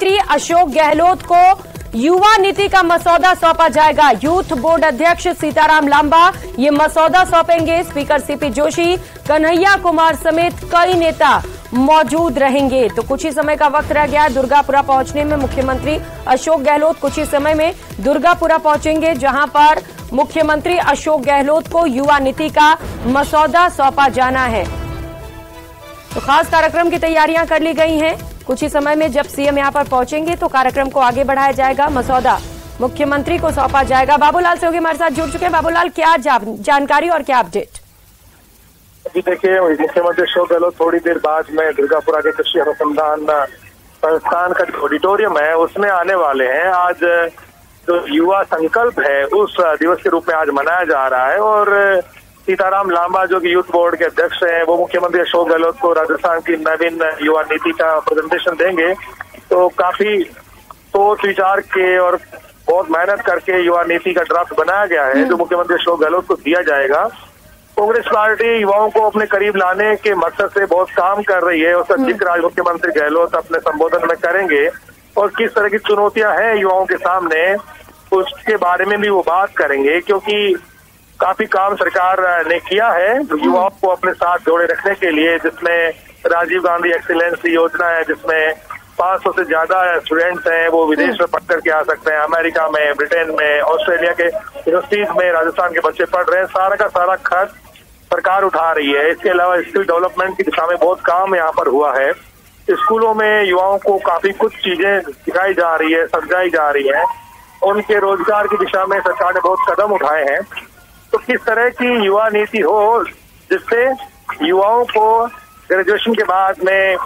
मुख्यमंत्री अशोक गहलोत को युवा नीति का मसौदा सौंपा जाएगा। यूथ बोर्ड अध्यक्ष सीताराम लांबा ये मसौदा सौंपेंगे। स्पीकर सीपी जोशी, कन्हैया कुमार समेत कई नेता मौजूद रहेंगे। तो कुछ ही समय का वक्त रह गया दुर्गापुरा पहुंचने में। मुख्यमंत्री अशोक गहलोत कुछ ही समय में दुर्गापुरा पहुंचेंगे, जहां पर मुख्यमंत्री अशोक गहलोत को युवा नीति का मसौदा सौंपा जाना है। तो खास कार्यक्रम की तैयारियां कर ली गई हैं। कुछ ही समय में जब सीएम यहां पर पहुंचेंगे तो कार्यक्रम को आगे बढ़ाया जाएगा। मसौदा मुख्यमंत्री को सौंपा जाएगा। बाबूलाल सहयोगी हमारे साथ जुड़ चुके हैं। बाबूलाल, क्या जानकारी और क्या अपडेट? जी देखिए, मुख्यमंत्री अशोक गहलोत थोड़ी देर बाद में दुर्गापुरा के कृषि अनुसंधान संस्थान का ऑडिटोरियम है उसमें आने वाले हैं। आज जो युवा संकल्प है उस दिवस के रूप में आज मनाया जा रहा है और सीताराम लांबा जो कि यूथ बोर्ड के अध्यक्ष हैं वो मुख्यमंत्री अशोक गहलोत को राजस्थान की नवीन युवा नीति का प्रेजेंटेशन देंगे। तो काफी सोच विचार के और बहुत मेहनत करके युवा नीति का ड्राफ्ट बनाया गया है जो मुख्यमंत्री अशोक गहलोत को दिया जाएगा। कांग्रेस पार्टी युवाओं को अपने करीब लाने के मकसद से बहुत काम कर रही है। उसका जिक्र आज मुख्यमंत्री गहलोत अपने संबोधन में करेंगे और किस तरह की चुनौतियां हैं युवाओं के सामने उसके बारे में भी वो बात करेंगे, क्योंकि काफी काम सरकार ने किया है युवाओं को अपने साथ जोड़े रखने के लिए, जिसमें राजीव गांधी एक्सीलेंस योजना है जिसमें 500 से ज्यादा स्टूडेंट्स हैं वो विदेश में पढ़ करके आ सकते हैं। अमेरिका में, ब्रिटेन में, ऑस्ट्रेलिया के यूनिवर्सिटीज में राजस्थान के बच्चे पढ़ रहे हैं। सारा का सारा खर्च सरकार उठा रही है। इसके अलावा स्किल डेवलपमेंट की दिशा में बहुत काम यहाँ पर हुआ है। स्कूलों में युवाओं को काफी कुछ चीजें सिखाई जा रही है, समझाई जा रही है। उनके रोजगार की दिशा में सरकार ने बहुत कदम उठाए हैं। तो किस तरह की युवा नीति हो जिससे युवाओं को ग्रेजुएशन के बाद में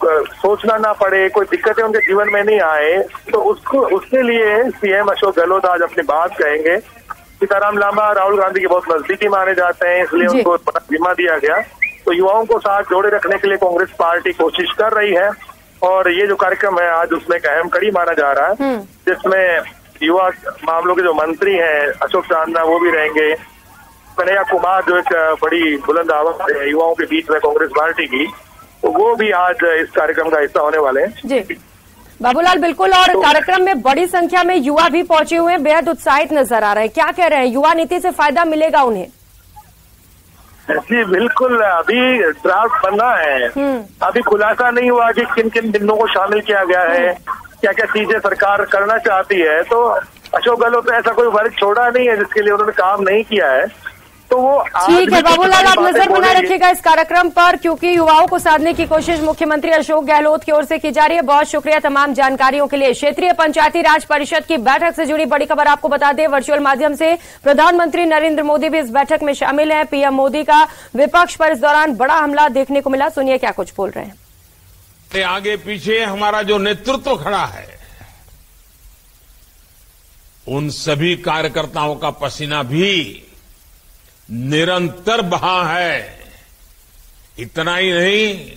सोचना ना पड़े, कोई दिक्कतें उनके जीवन में नहीं आए, तो उसके लिए सीएम अशोक गहलोत आज अपनी बात कहेंगे। सीताराम लांबा राहुल गांधी के बहुत नजदीकी माने जाते हैं, इसलिए उनको बड़ा जिम्मा दिया गया। तो युवाओं को साथ जोड़े रखने के लिए कांग्रेस पार्टी कोशिश कर रही है और ये जो कार्यक्रम है आज उसमें एक अहम कड़ी माना जा रहा है, जिसमें युवा मामलों के जो मंत्री हैं अशोक चांदना वो भी रहेंगे। कन्हैया कुमार जो एक बड़ी बुलंद आवाज है युवाओं के बीच में कांग्रेस पार्टी की, तो वो भी आज इस कार्यक्रम का हिस्सा होने वाले हैं। जी बाबूलाल, बिल्कुल। और कार्यक्रम में बड़ी संख्या में युवा भी पहुंचे हुए हैं, बेहद उत्साहित नजर आ रहे हैं। क्या कह रहे हैं, युवा नीति से फायदा मिलेगा उन्हें? जी बिल्कुल, अभी ड्राफ्ट बना है, अभी खुलासा नहीं हुआ कि किन किन बिंदुओं को शामिल किया गया है, क्या क्या चीजें सरकार करना चाहती है। तो अशोक गहलोत ने ऐसा कोई वर्ग छोड़ा नहीं है जिसके लिए उन्होंने काम नहीं किया है। तो वो ठीक है बाबूलाल, आप नजर बनाए रखिएगा इस कार्यक्रम पर, क्योंकि युवाओं को साधने की कोशिश मुख्यमंत्री अशोक गहलोत की ओर से की जा रही है। बहुत शुक्रिया तमाम जानकारियों के लिए। क्षेत्रीय पंचायती राज परिषद की बैठक से जुड़ी बड़ी खबर आपको बता दें, वर्चुअल माध्यम से प्रधानमंत्री नरेंद्र मोदी भी इस बैठक में शामिल हैं। पीएम मोदी का विपक्ष पर इस दौरान बड़ा हमला देखने को मिला। सुनिए क्या कुछ बोल रहे हैं। आगे पीछे हमारा जो नेतृत्व खड़ा है उन सभी कार्यकर्ताओं का पसीना भी निरंतर बहा है। इतना ही नहीं,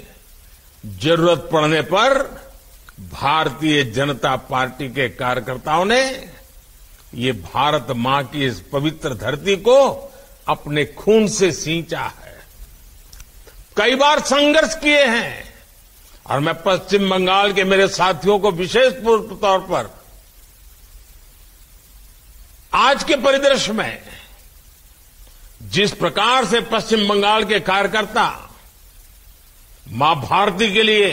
जरूरत पड़ने पर भारतीय जनता पार्टी के कार्यकर्ताओं ने ये भारत मां की इस पवित्र धरती को अपने खून से सींचा है। कई बार संघर्ष किए हैं और मैं पश्चिम बंगाल के मेरे साथियों को विशेष तौर पर आज के परिदृश्य में जिस प्रकार से पश्चिम बंगाल के कार्यकर्ता मां भारती के लिए,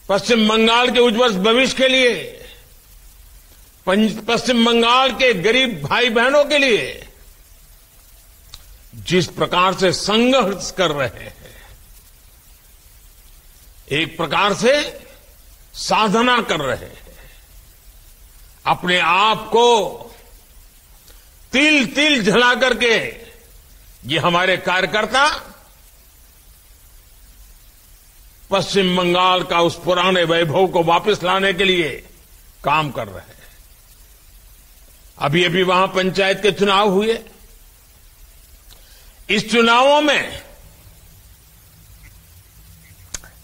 पश्चिम बंगाल के उज्जवल भविष्य के लिए, पश्चिम बंगाल के गरीब भाई बहनों के लिए जिस प्रकार से संघर्ष कर रहे हैं, एक प्रकार से साधना कर रहे हैं, अपने आप को तिल तिल झला करके ये हमारे कार्यकर्ता पश्चिम बंगाल का उस पुराने वैभव को वापस लाने के लिए काम कर रहे हैं। अभी अभी वहां पंचायत के चुनाव हुए। इस चुनावों में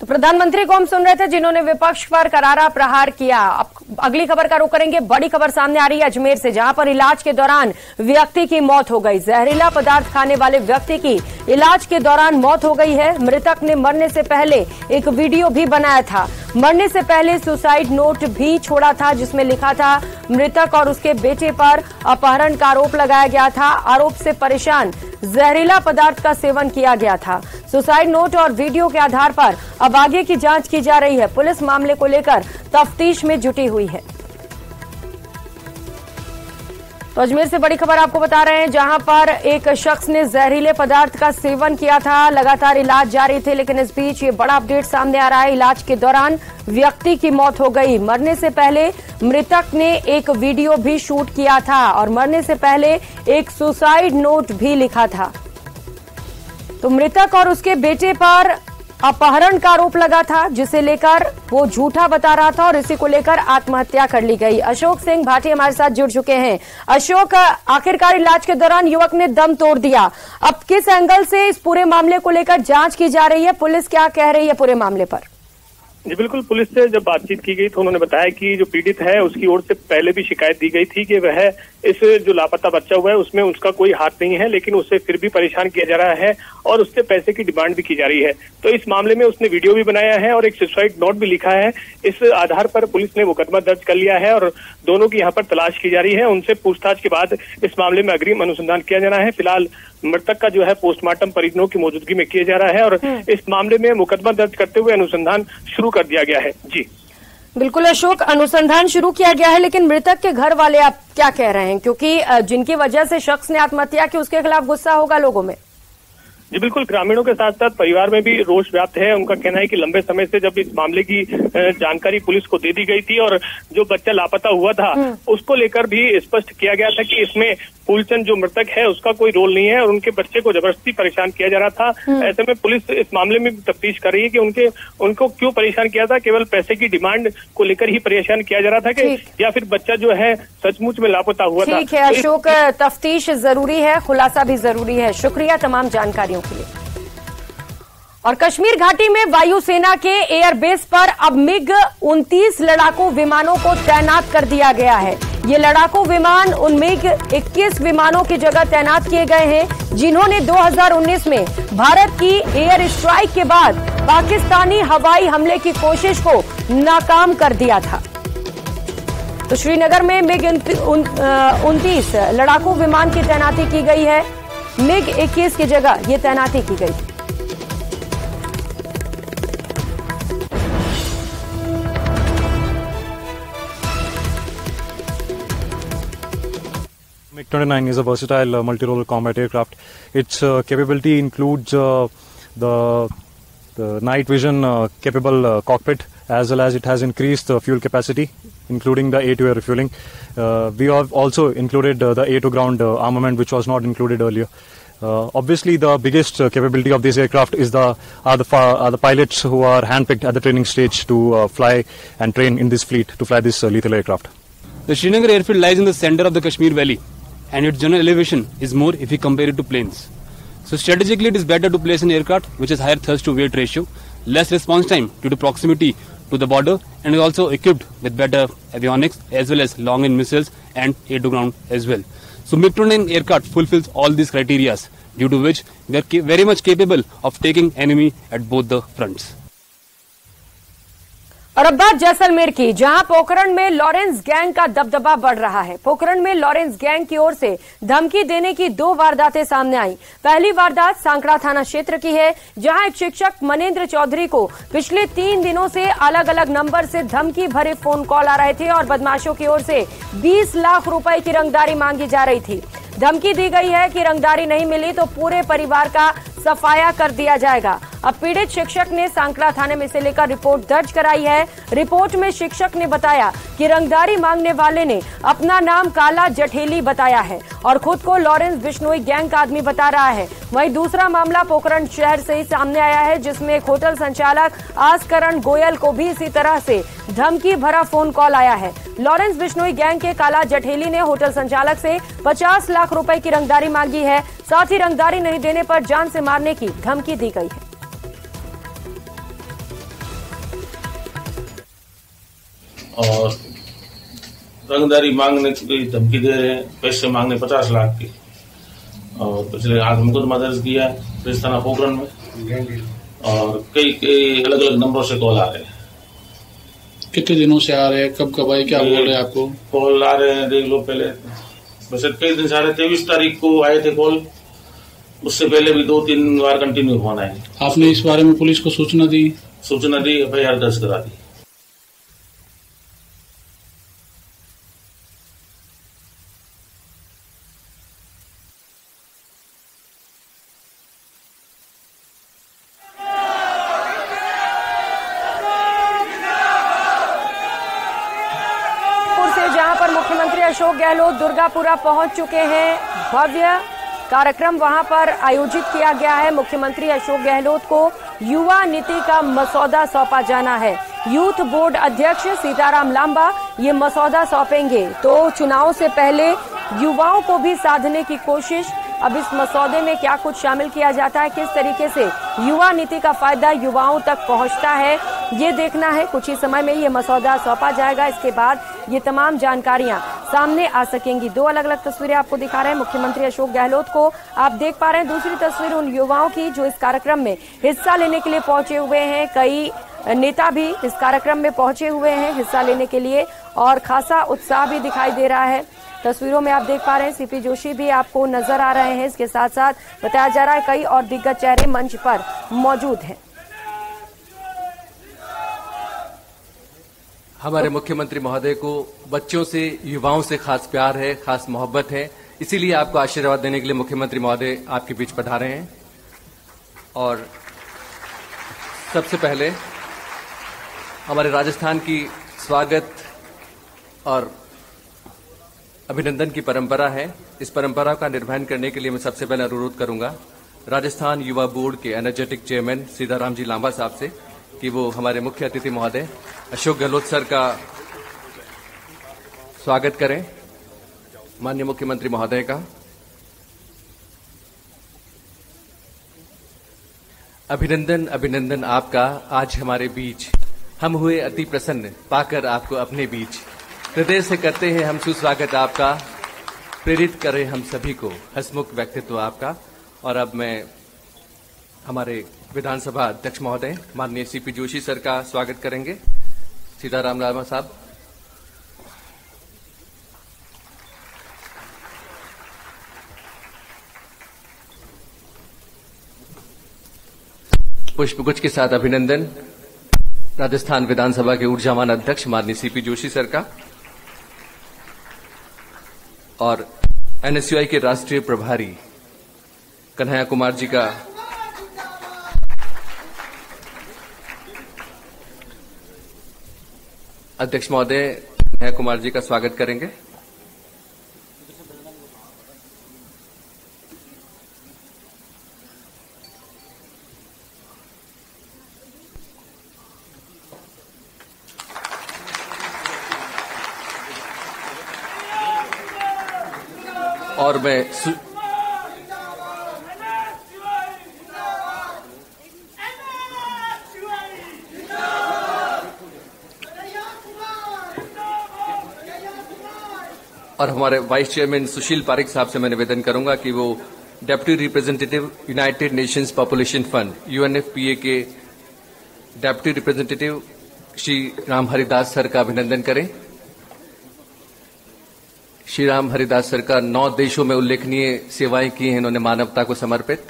तो प्रधानमंत्री को हम सुन रहे थे जिन्होंने विपक्ष पर करारा प्रहार किया। अब अगली खबर का रुख करेंगे। बड़ी खबर सामने आ रही है अजमेर से, जहां पर इलाज के दौरान व्यक्ति की मौत हो गई। जहरीला पदार्थ खाने वाले व्यक्ति की इलाज के दौरान मौत हो गई है। मृतक ने मरने से पहले एक वीडियो भी बनाया था। मरने से पहले सुसाइड नोट भी छोड़ा था, जिसमें लिखा था मृतक और उसके बेटे पर अपहरण का आरोप लगाया गया था। आरोप से परेशान जहरीला पदार्थ का सेवन किया गया था। सुसाइड नोट और वीडियो के आधार पर अब आगे की जांच की जा रही है। पुलिस मामले को लेकर तफ्तीश में जुटी हुई है। तो अजमेर से बड़ी खबर आपको बता रहे हैं, जहां पर एक शख्स ने जहरीले पदार्थ का सेवन किया था। लगातार इलाज जारी थे, लेकिन इस बीच ये बड़ा अपडेट सामने आ रहा है। इलाज के दौरान व्यक्ति की मौत हो गई। मरने से पहले मृतक ने एक वीडियो भी शूट किया था और मरने से पहले एक सुसाइड नोट भी लिखा था। तो मृतक और उसके बेटे पर अपहरण का आरोप लगा था, जिसे लेकर वो झूठा बता रहा था और इसी को लेकर आत्महत्या कर ली गई। अशोक सिंह भाटी हमारे साथ जुड़ चुके हैं। अशोक, आखिरकार इलाज के दौरान युवक ने दम तोड़ दिया। अब किस एंगल से इस पूरे मामले को लेकर जांच की जा रही है? पुलिस क्या कह रही है पूरे मामले पर? जी बिल्कुल, पुलिस से जब बातचीत की गई तो उन्होंने बताया कि जो पीड़ित है उसकी ओर से पहले भी शिकायत दी गई थी कि वह इस जो लापता बच्चा हुआ है उसमें उसका कोई हाथ नहीं है, लेकिन उसे फिर भी परेशान किया जा रहा है और उससे पैसे की डिमांड भी की जा रही है। तो इस मामले में उसने वीडियो भी बनाया है और एक सुसाइड नोट भी लिखा है। इस आधार पर पुलिस ने मुकदमा दर्ज कर लिया है और दोनों की यहाँ पर तलाश की जा रही है। उनसे पूछताछ के बाद इस मामले में अग्रिम अनुसंधान किया जाना है। फिलहाल मृतक का जो है पोस्टमार्टम परिजनों की मौजूदगी में किया जा रहा है और इस मामले में मुकदमा दर्ज करते हुए अनुसंधान शुरू कर दिया गया है। जी बिल्कुल अशोक, अनुसंधान शुरू किया गया है, लेकिन मृतक के घर वाले आप क्या कह रहे हैं? क्योंकि जिनकी वजह से शख्स ने आत्महत्या की, उसके खिलाफ गुस्सा होगा लोगों में। जी बिल्कुल, ग्रामीणों के साथ साथ परिवार में भी रोष व्याप्त है। उनका कहना है कि लंबे समय से जब इस मामले की जानकारी पुलिस को दे दी गई थी और जो बच्चा लापता हुआ था उसको लेकर भी स्पष्ट किया गया था कि इसमें फूलचंद जो मृतक है उसका कोई रोल नहीं है और उनके बच्चे को जबरदस्ती परेशान किया जा रहा था। ऐसे में पुलिस इस मामले में भी तफ्तीश कर रही है कि उनको क्यों परेशान किया था। केवल पैसे की डिमांड को लेकर ही परेशान किया जा रहा था कि या फिर बच्चा जो है सचमुच में लापता हुआ था। ठीक है अशोक, तफ्तीश जरूरी है, खुलासा भी जरूरी है। शुक्रिया तमाम जानकारियों के लिए। और कश्मीर घाटी में वायुसेना के एयरबेस पर अब मिग 29 लड़ाकू विमानों को तैनात कर दिया गया है। ये लड़ाकू विमान उन मिग 21 विमानों की जगह तैनात किए गए हैं जिन्होंने 2019 में भारत की एयर स्ट्राइक के बाद पाकिस्तानी हवाई हमले की कोशिश को नाकाम कर दिया था। तो श्रीनगर में मिग 29 लड़ाकू विमान की तैनाती की गई है। मिग 21 की जगह ये तैनाती की गई। MiG-29 is a versatile multi-role combat aircraft. Its capability includes the night vision capable cockpit, as well as it has increased fuel capacity, including the A2 air refueling. We have also included the A2 ground armament, which was not included earlier. Obviously, the biggest capability of this aircraft is are the pilots who are handpicked at the training stage to fly and train in this fleet to fly this lethal aircraft. The Srinagar airfield lies in the center of the Kashmir Valley, and its general elevation is more if we compare it to plains. So strategically it is better to place an aircraft which has higher thrust to weight ratio, less response time due to proximity to the border, and is also equipped with better avionics as well as long range missiles and air to ground as well. So MiG-29 aircraft fulfills all these criteria, due to which they are very much capable of taking enemy at both the fronts. और अब बात जैसलमेर की, जहां पोखरण में Lawrence gang का दबदबा बढ़ रहा है। पोखरण में लॉरेंस गैंग की ओर से धमकी देने की 2 वारदातें सामने आई। पहली वारदात सांकड़ा थाना क्षेत्र की है, जहां एक शिक्षक मनेंद्र चौधरी को पिछले 3 दिनों से अलग अलग नंबर से धमकी भरे फोन कॉल आ रहे थे और बदमाशों की ओर से 20 लाख रुपए की रंगदारी मांगी जा रही थी। धमकी दी गई है कि रंगदारी नहीं मिली तो पूरे परिवार का सफाया कर दिया जाएगा। अब पीड़ित शिक्षक ने सांकड़ा थाने में इसे लेकर रिपोर्ट दर्ज कराई है। रिपोर्ट में शिक्षक ने बताया कि रंगदारी मांगने वाले ने अपना नाम काला जठेली बताया है और खुद को लॉरेंस बिश्नोई गैंग का आदमी बता रहा है। वहीं दूसरा मामला पोखरण शहर से ही सामने आया है, जिसमें एक होटल संचालक आसकरण गोयल को भी इसी तरह से धमकी भरा फोन कॉल आया है। लॉरेंस बिश्नोई गैंग के काला जठेली ने होटल संचालक से 50 लाख रुपए की रंगदारी मांगी है। साथ ही रंगदारी नहीं देने पर जान से मारने की धमकी दी गई है। और रंगदारी मांगने की धमकी दे रहे हैं, पैसे मांगने 50 लाख की। और पिछले आज मुकदमा दर्ज किया है पुलिस थाना पोखरण में और कई अलग अलग नंबरों से कॉल आ रहे हैं। कितने दिनों से आ रहे हैं, कब कब आए, क्या बोल रहे हैं आपको? कॉल आ रहे हैं, देख लो पहले वैसे कई दिन से आ रहे। 23 तारीख को आए थे कॉल, उससे पहले भी 2-3 बार कंटिन्यू फोन आए। आपने इस बारे में पुलिस को सूचना दी? FIR दर्ज करा दी। जहां पर मुख्यमंत्री अशोक गहलोत दुर्गापुरा पहुंच चुके हैं, भव्य कार्यक्रम वहां पर आयोजित किया गया है। मुख्यमंत्री अशोक गहलोत को युवा नीति का मसौदा सौंपा जाना है। यूथ बोर्ड अध्यक्ष सीताराम लांबा ये मसौदा सौंपेंगे। तो चुनाव से पहले युवाओं को भी साधने की कोशिश। अब इस मसौदे में क्या कुछ शामिल किया जाता है, किस तरीके से युवा नीति का फायदा युवाओं तक पहुंचता है, ये देखना है। कुछ ही समय में ये मसौदा सौंपा जाएगा। इसके बाद ये तमाम जानकारियां सामने आ सकेंगी। 2 अलग अलग तस्वीरें आपको दिखा रहे हैं मुख्यमंत्री अशोक गहलोत को। आप देख पा रहे हैं दूसरी तस्वीर उन युवाओं की जो इस कार्यक्रम में हिस्सा लेने के लिए पहुंचे हुए हैं। कई नेता भी इस कार्यक्रम में पहुंचे हुए हैं हिस्सा लेने के लिए और खासा उत्साह भी दिखाई दे रहा है। तस्वीरों में आप देख पा रहे हैं सीपी जोशी भी आपको नजर आ रहे हैं। इसके साथ साथ बताया जा रहा है कई और दिग्गज चेहरे मंच पर मौजूद हैं। हमारे मुख्यमंत्री महोदय को बच्चों से, युवाओं से खास प्यार है, खास मोहब्बत है, इसीलिए आपको आशीर्वाद देने के लिए मुख्यमंत्री महोदय आपके बीच पधारे हैं। और सबसे पहले हमारे राजस्थान की स्वागत और अभिनंदन की परंपरा है। इस परंपरा का निर्वहन करने के लिए मैं सबसे पहले अनुरोध करूंगा राजस्थान युवा बोर्ड के एनर्जेटिक चेयरमैन सीताराम जी लांबा साहब से कि वो हमारे मुख्य अतिथि महोदय अशोक गहलोत सर का स्वागत करें। माननीय मुख्यमंत्री महोदय का अभिनंदन अभिनंदन आपका आज हमारे बीच। हम हुए अति प्रसन्न पाकर आपको अपने बीच। हृदय से करते हैं हम सुस्वागत आपका। प्रेरित करें हम सभी को हसमुख व्यक्तित्व आपका। और अब मैं हमारे विधानसभा अध्यक्ष महोदय माननीय सीपी जोशी सर का स्वागत करेंगे। सीताराम लांबा साहब। पुष्पगुच्छ के साथ अभिनंदन राजस्थान विधानसभा के ऊर्जावान अध्यक्ष माननीय सीपी जोशी सर का और एनएसयूआई के राष्ट्रीय प्रभारी कन्हैया कुमार जी का अध्यक्ष महोदय कन्हैया कुमार जी का स्वागत करेंगे। और मैं और हमारे वाइस चेयरमैन सुशील पारिक साहब से मैं निवेदन करूंगा कि वो deputy representative United Nations population fund UNFPA के deputy representative Shri Ram Haridas sir का अभिनंदन करें। श्री राम हरिदास सर का 9 देशों में उल्लेखनीय सेवाएं की हैं इन्होंने मानवता को समर्पित।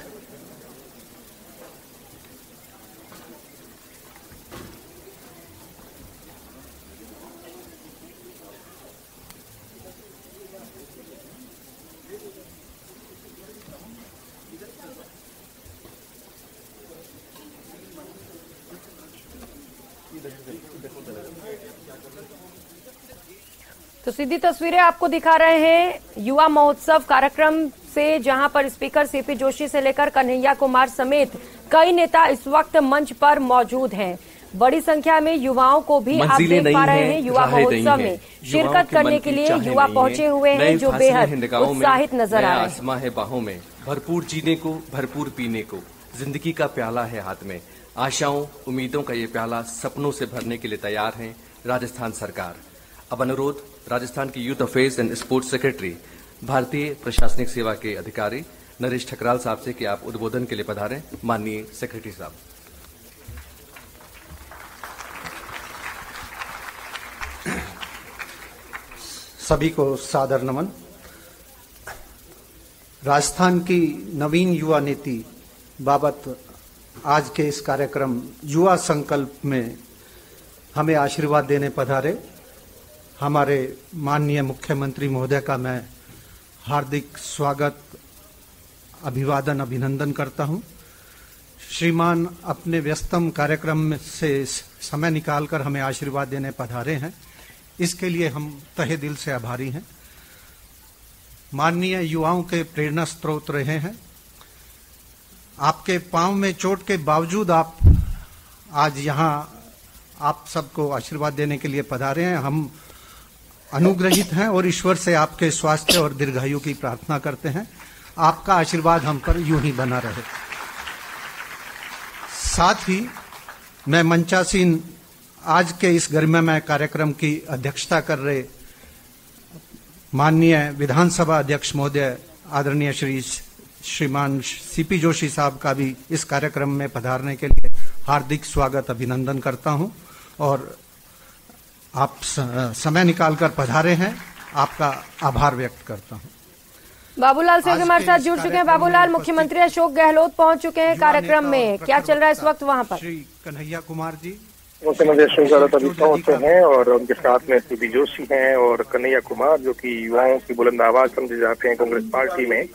तो सीधी तस्वीरें आपको दिखा रहे हैं युवा महोत्सव कार्यक्रम से, जहां पर स्पीकर सीपी जोशी से लेकर कन्हैया कुमार समेत कई नेता इस वक्त मंच पर मौजूद हैं। बड़ी संख्या में युवाओं को भी आप देख पा रहे हैं युवा महोत्सव में शिरकत करने के लिए युवा पहुंचे हुए हैं जो बेहद उत्साहित नजर आ रहे हैं। आसमां है बाहों में, भरपूर जीने को, भरपूर पीने को, जिंदगी का प्याला है हाथ में। आशाओं उम्मीदों का ये प्याला सपनों से भरने के लिए तैयार हैं राजस्थान सरकार। अब अनुरोध राजस्थान की youth affairs and sports secretary भारतीय प्रशासनिक सेवा के अधिकारी नरेश ठकराल साहब से कि आप उद्बोधन के लिए पधारें। माननीय सेक्रेटरी साहब। सभी को सादर नमन। राजस्थान की नवीन युवा नीति बाबत आज के इस कार्यक्रम युवा संकल्प में हमें आशीर्वाद देने पधारे हमारे माननीय मुख्यमंत्री महोदय का मैं हार्दिक स्वागत, अभिवादन, अभिनंदन करता हूं। श्रीमान अपने व्यस्तम कार्यक्रम से समय निकालकर हमें आशीर्वाद देने पधारे हैं, इसके लिए हम तहे दिल से आभारी हैं। माननीय युवाओं के प्रेरणा स्रोत रहे हैं। आपके पांव में चोट के बावजूद आप आज यहां आप सबको आशीर्वाद देने के लिए पधारे हैं। हम अनुग्रहित हैं और ईश्वर से आपके स्वास्थ्य और दीर्घायु की प्रार्थना करते हैं। आपका आशीर्वाद हम पर यूं ही बना रहे। साथ ही मैं मंचासीन आज के इस गरिमामय कार्यक्रम की अध्यक्षता कर रहे माननीय विधानसभा अध्यक्ष महोदय आदरणीय श्रीमान सीपी जोशी साहब का भी इस कार्यक्रम में पधारने के लिए हार्दिक स्वागत, अभिनंदन करता हूं और आप समय निकालकर पधारे हैं, आपका आभार व्यक्त करता हूं। बाबूलाल सिंह हमारे साथ जुड़ चुके हैं। बाबूलाल, मुख्यमंत्री अशोक गहलोत पहुंच चुके हैं कार्यक्रम में, क्या चल रहा है इस वक्त वहां पर? श्री कन्हैया कुमार जी मुख्यमंत्री अशोक गहलोत अभी पहुंचे हैं और उनके साथ में सीपी जोशी हैं और कन्हैया कुमार, जो कि युवाओं की बुलंद आवाज समझे जाते हैं कांग्रेस पार्टी में।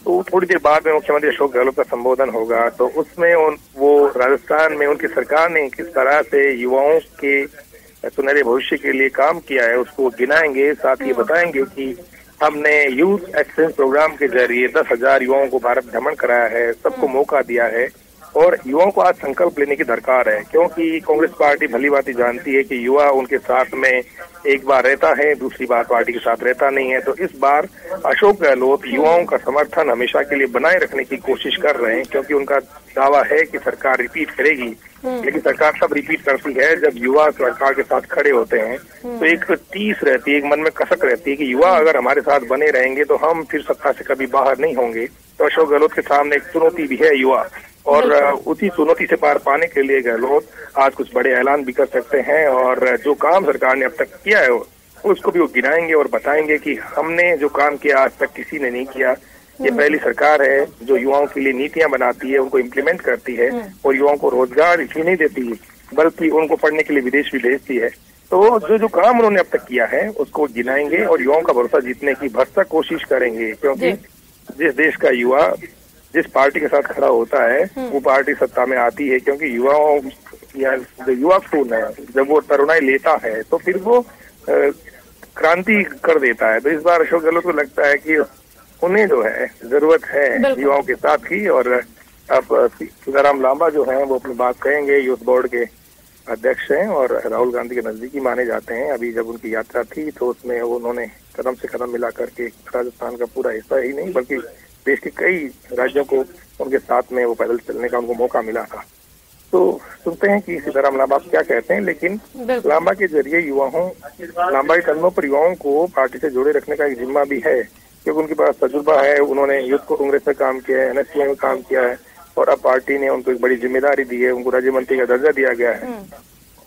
तो थोड़ी देर बाद में मुख्यमंत्री अशोक गहलोत का संबोधन होगा, तो उसमें वो राजस्थान में उनकी सरकार ने किस तरह से युवाओं के सुनहरे भविष्य के लिए काम किया है उसको गिनाएंगे। साथ ही बताएंगे कि हमने यूथ एक्सचेंज प्रोग्राम के जरिए 10,000 युवाओं को भारत भ्रमण कराया है, सबको मौका दिया है और युवाओं को आज संकल्प लेने की दरकार है, क्योंकि कांग्रेस पार्टी भली भांति जानती है कि युवा उनके साथ में एक बार रहता है, दूसरी बार पार्टी के साथ रहता नहीं है। तो इस बार अशोक गहलोत युवाओं का समर्थन हमेशा के लिए बनाए रखने की कोशिश कर रहे हैं, क्योंकि उनका दावा है कि सरकार रिपीट करेगी। लेकिन सरकार तब रिपीट करती है जब युवा सरकार के साथ खड़े होते हैं। तो एक टीस रहती है, एक मन में कसक रहती है कि युवा अगर हमारे साथ बने रहेंगे तो हम फिर सत्ता से कभी बाहर नहीं होंगे। तो अशोक गहलोत के सामने एक चुनौती भी है युवा, और उसी चुनौती से पार पाने के लिए गहलोत आज कुछ बड़े ऐलान भी कर सकते हैं और जो काम सरकार ने अब तक किया है उसको भी वो गिनाएंगे और बताएंगे कि हमने जो काम किया आज तक किसी ने नहीं किया। ये पहली सरकार है जो युवाओं के लिए नीतियां बनाती है, उनको इम्प्लीमेंट करती है और युवाओं को रोजगार इसलिए नहीं देती बल्कि उनको पढ़ने के लिए विदेश भी भेजती है। तो जो काम उन्होंने अब तक किया है उसको गिनाएंगे और युवाओं का भरोसा जीतने की भरसक कोशिश करेंगे, क्योंकि जिस देश का युवा जिस पार्टी के साथ खड़ा होता है वो पार्टी सत्ता में आती है, क्योंकि युवाओं या जो युवा खून है जब वो तरुणाई लेता है तो फिर वो क्रांति कर देता है। तो इस बार अशोक गहलोत को लगता है कि उन्हें जो है जरूरत है युवाओं के साथ ही। और अब सीताराम लांबा जो है वो अपनी बात कहेंगे, यूथ बोर्ड के अध्यक्ष हैं और राहुल गांधी के नजदीकी माने जाते हैं। अभी जब उनकी यात्रा थी तो उसमें उन्होंने कदम से कदम मिला करके राजस्थान का पूरा हिस्सा ही नहीं बल्कि देश के कई राज्यों को उनके साथ में वो पैदल चलने का उनको मौका मिला था। तो सुनते हैं कि सीताराम लांबा क्या कहते हैं। लेकिन लांबा के जरिए लांबा के कदमों पर युवाओं को पार्टी से जोड़े रखने का एक जिम्मा भी है, क्योंकि उनके पास तजुर्बा है। उन्होंने यूथ कांग्रेस में काम किया है, एनएसयूआई में काम किया है और अब पार्टी ने उनको एक बड़ी जिम्मेदारी दी है, उनको राज्य मंत्री का दर्जा दिया गया है।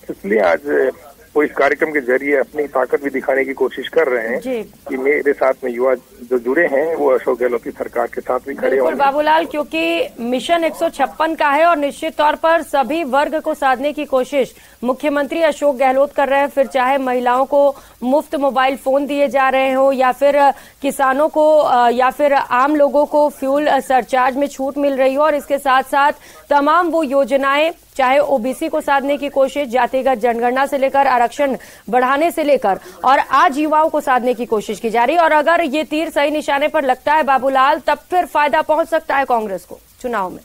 इसलिए आज वो इस कार्यक्रम के जरिए अपनी ताकत भी दिखाने की कोशिश कर रहे हैं कि मेरे साथ में युवा जो जुड़े हैं वो अशोक गहलोत की सरकार के साथ भी खड़े होंगे। बाबूलाल, क्योंकि मिशन 156 का है और निश्चित तौर पर सभी वर्ग को साधने की कोशिश मुख्यमंत्री अशोक गहलोत कर रहे हैं, फिर चाहे महिलाओं को मुफ्त मोबाइल फोन दिए जा रहे हो या फिर किसानों को या फिर आम लोगों को फ्यूल सरचार्ज में छूट मिल रही हो, और इसके साथ साथ तमाम वो योजनाएं चाहे ओबीसी को साधने की कोशिश, जातिगत जनगणना से लेकर आरक्षण बढ़ाने से लेकर, और आज युवाओं को साधने की कोशिश की जा रही है। और अगर ये तीर सही निशाने पर लगता है बाबूलाल, तब फिर फायदा पहुंच सकता है कांग्रेस को चुनाव में।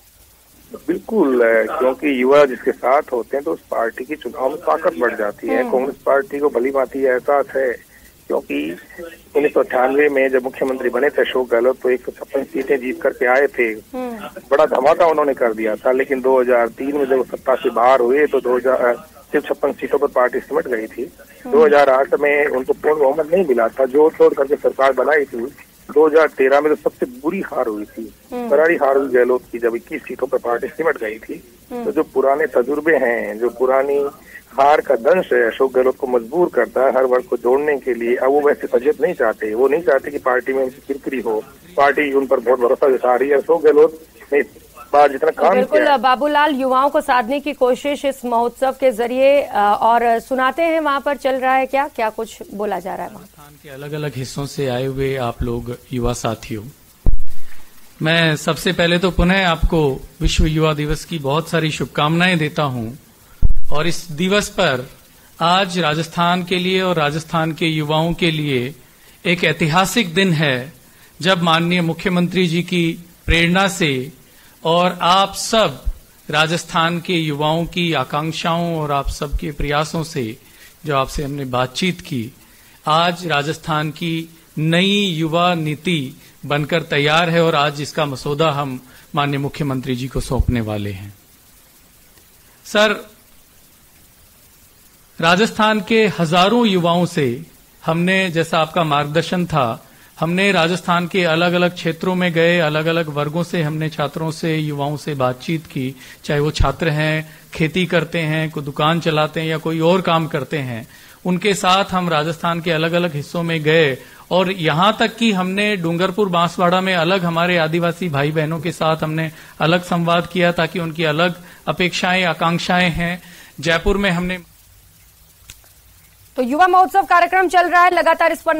बिल्कुल, क्योंकि युवा जिसके साथ होते हैं तो उस पार्टी की चुनाव में ताकत बढ़ जाती है। कांग्रेस पार्टी को भली भांति एहसास है क्योंकि 1998 में जब मुख्यमंत्री बने थे अशोक गहलोत तो 156 सीटें जीत करके आए थे। बड़ा धमाका उन्होंने कर दिया था, लेकिन 2003 में जब सत्ता से बाहर हुए तो 56 सीटों पर पार्टी सिमट गई थी। 2008 में उनको पूर्ण बहुमत नहीं मिला था, जोड़ तोड़ करके सरकार बनाई थी। 2013 में तो सबसे बुरी हार हुई थी, करारी हार हुई गहलोत की, जब 21 सीटों पर पार्टी सिमट गई थी। तो जो पुराने तजुर्बे हैं, जो पुरानी हार का दंश है, अशोक गहलोत को मजबूर करता है हर वर्ग को जोड़ने के लिए। अब वो वैसे सजग नहीं चाहते, वो नहीं चाहते कि पार्टी में उनकी किरकिरी हो, पार्टी उन पर बहुत भरोसा जता रही है। अशोक गहलोत ने बार जितना काम बिल्कुल बाबूलाल, युवाओं को साधने की कोशिश इस महोत्सव के जरिए और सुनाते हैं वहां पर चल रहा है क्या क्या कुछ बोला जा रहा है वहां के अलग अलग हिस्सों से आए हुए आप लोग युवा साथियों, मैं सबसे पहले तो पुनः आपको विश्व युवा दिवस की बहुत सारी शुभकामनाएं देता हूं। और इस दिवस पर आज राजस्थान के लिए और राजस्थान के युवाओं के लिए एक ऐतिहासिक दिन है, जब माननीय मुख्यमंत्री जी की प्रेरणा से और आप सब राजस्थान के युवाओं की आकांक्षाओं और आप सबके प्रयासों से जो आपसे हमने बातचीत की, आज राजस्थान की नई युवा नीति बनकर तैयार है और आज इसका मसौदा हम माननीय मुख्यमंत्री जी को सौंपने वाले हैं। सर, राजस्थान के हजारों युवाओं से हमने, जैसा आपका मार्गदर्शन था, हमने राजस्थान के अलग अलग क्षेत्रों में गए, अलग अलग वर्गों से हमने छात्रों से, युवाओं से बातचीत की, चाहे वो छात्र हैं, खेती करते हैं, कोई दुकान चलाते हैं या कोई और काम करते हैं। उनके साथ हम राजस्थान के अलग अलग हिस्सों में गए और यहां तक कि हमने डूंगरपुर बांसवाड़ा में अलग हमारे आदिवासी भाई बहनों के साथ हमने अलग संवाद किया, ताकि उनकी अलग अपेक्षाएं आकांक्षाएं हैं। जयपुर में हमने तो युवा महोत्सव कार्यक्रम चल रहा है, लगातार इस पर